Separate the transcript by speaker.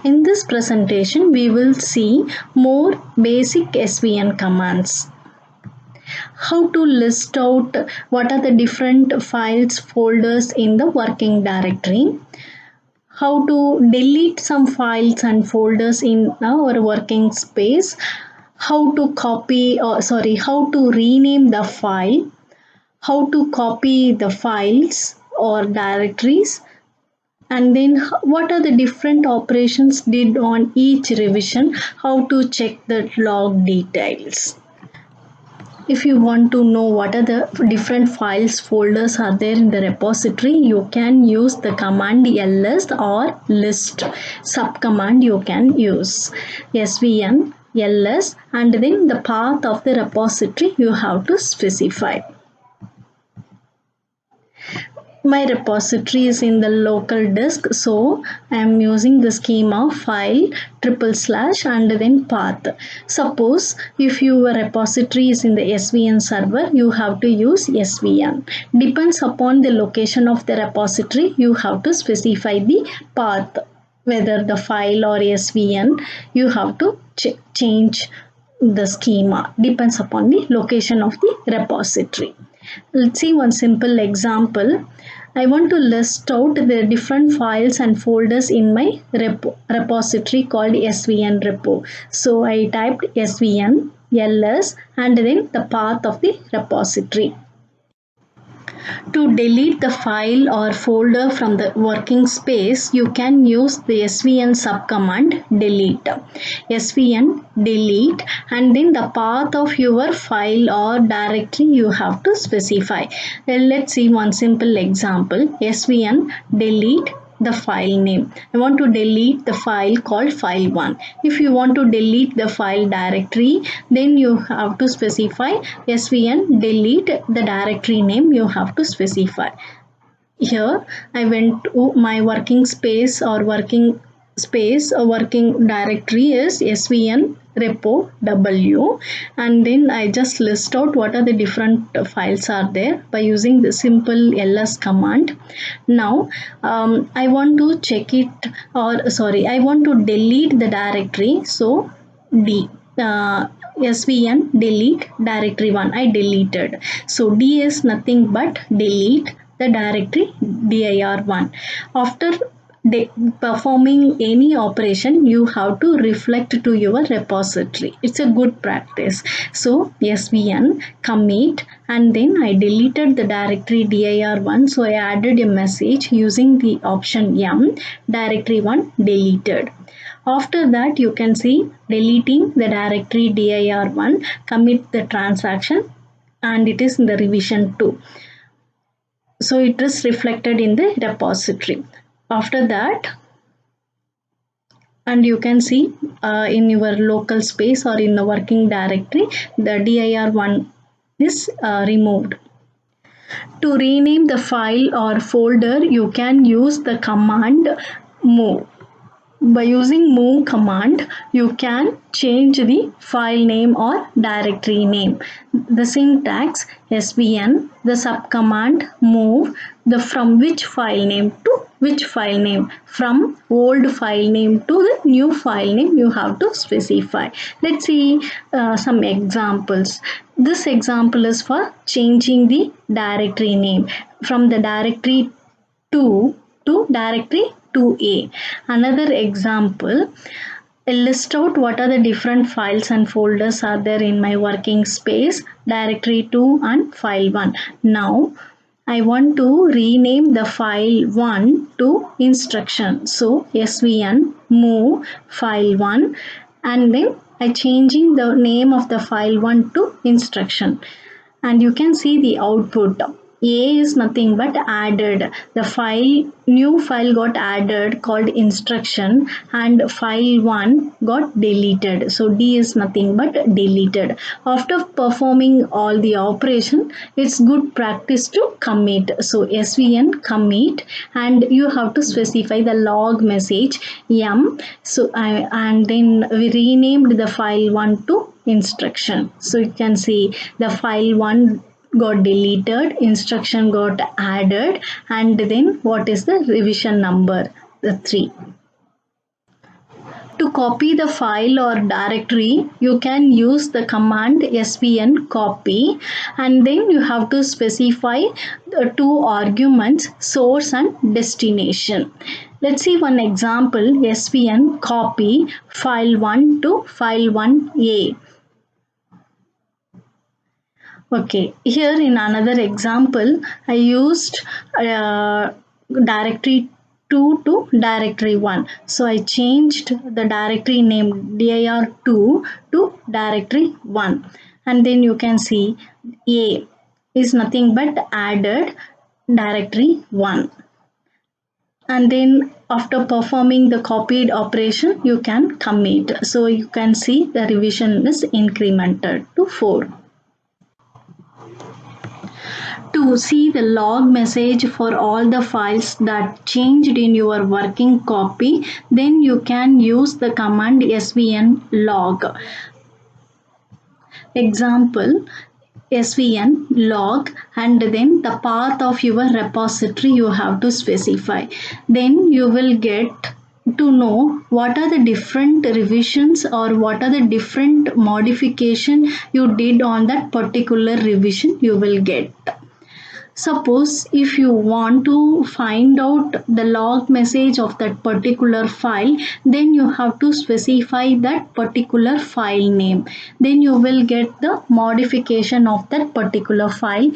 Speaker 1: In this presentation, we will see more basic SVN commands. How to list out what are the different files, folders in the working directory. How to delete some files and folders in our working space. How to how to rename the file. How to copy the files or directories. And then what are the different operations did on each revision, how to check the log details. If you want to know what are the different files, folders are there in the repository, you can use the command ls or list. Subcommand you can use svn ls, and then the path of the repository you have to specify. My repository is in the local disk, so I am using the schema file / and then path. Suppose if your repository is in the SVN server, you have to use SVN. Depends upon the location of the repository, you have to specify the path, whether the file or SVN, you have to change the schema. Depends upon the location of the repository. Let's see one simple example. I want to list out the different files and folders in my repository called SVN repo. So I typed SVN ls and then the path of the repository. To delete the file or folder from the working space, you can use the svn subcommand delete. Svn delete, and then the path of your file or directory you have to specify. Let's see one simple example. Svn delete the file name. I want to delete the file called file1. If you want to delete the file directory, then you have to specify svn delete the directory name you have to specify. Here I went to my working space or working directory is svn repo w, and then I just list out what are the different files are there by using the simple ls command. Now I want to check it, I want to delete the directory, so svn delete directory 1 I deleted. So d is nothing but delete the directory dir1. After performing any operation, you have to reflect to your repository. It's a good practice. So svn commit, and then I deleted the directory dir1, so I added a message using the option m, directory 1 deleted. After that, you can see deleting the directory dir1, commit the transaction, and it is in the revision 2. So it is reflected in the repository. After that, and you can see in your local space or in the working directory, the dir1 is removed. To rename the file or folder, you can use the command move. By using move command, you can change the file name or directory name. The syntax svn, the subcommand move, the from which file name to which file name, from old file name to the new file name you have to specify. Let's see some examples. This example is for changing the directory name from the directory 2 to directory 2a. Another example, list out what are the different files and folders are there in my working space, directory 2 and file 1. Now I want to rename the file 1 to instruction. So svn move file 1, and then I changing the name of the file 1 to instruction, and you can see the output. A is nothing but added. The new file got added called instruction, and file 1 got deleted. So D is nothing but deleted. After performing all the operation, it's good practice to commit. So svn commit, and you have to specify the log message m. So and then we renamed the file 1 to instruction. So you can see the file 1 got deleted, instruction got added, and then what is the revision number? The 3. To copy the file or directory, you can use the command svn copy, and then you have to specify the two arguments, source and destination. Let's see one example, svn copy file1 to file1a. Okay, here in another example, I used directory 2 to directory 1. So I changed the directory name dir2 to directory 1. And then you can see A is nothing but added directory 1. And then after performing the copied operation, you can commit. So you can see the revision is incremented to 4. To see the log message for all the files that changed in your working copy, then you can use the command svn log. Example, svn log, and then the path of your repository you have to specify. Then you will get to know what are the different revisions or what are the different modification you did on that particular revision you will get. Suppose if you want to find out the log message of that particular file, then you have to specify that particular file name. Then you will get the modification of that particular file